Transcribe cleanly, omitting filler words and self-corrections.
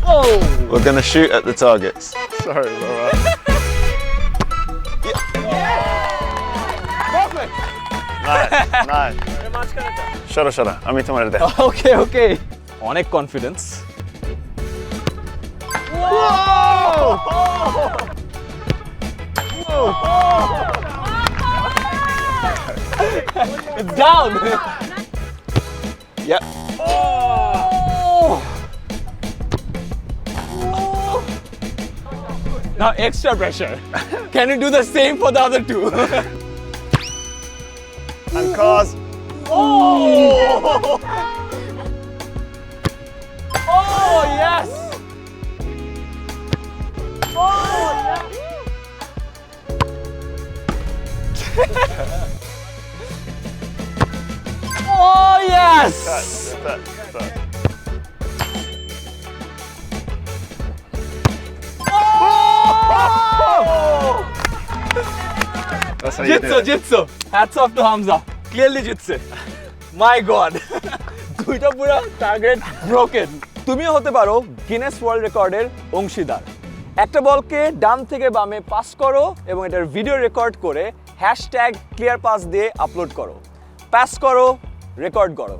Oh! We're gonna shoot at the targets. Sorry, Laura. Perfect! Nice. সরো আমি তোমার দেখ Okay, okay. অনেক confidence. It's down. Yep. Now extra pressure. Can you do the same for the other two? And cause. Oh yes. Oh yes. That's how you do it. জিতছো hats off to Hamza clearly জিতছে my god দুইটা পুরো target broken তুমিও হতে পারো Guinness world রেকর্ডের অংশীদার একটা বলকে ডান থেকে বামে পাস করো এবং এটার ভিডিও রেকর্ড করে #clearpass দিয়ে আপলোড করো পাস করো রেকর্ড করো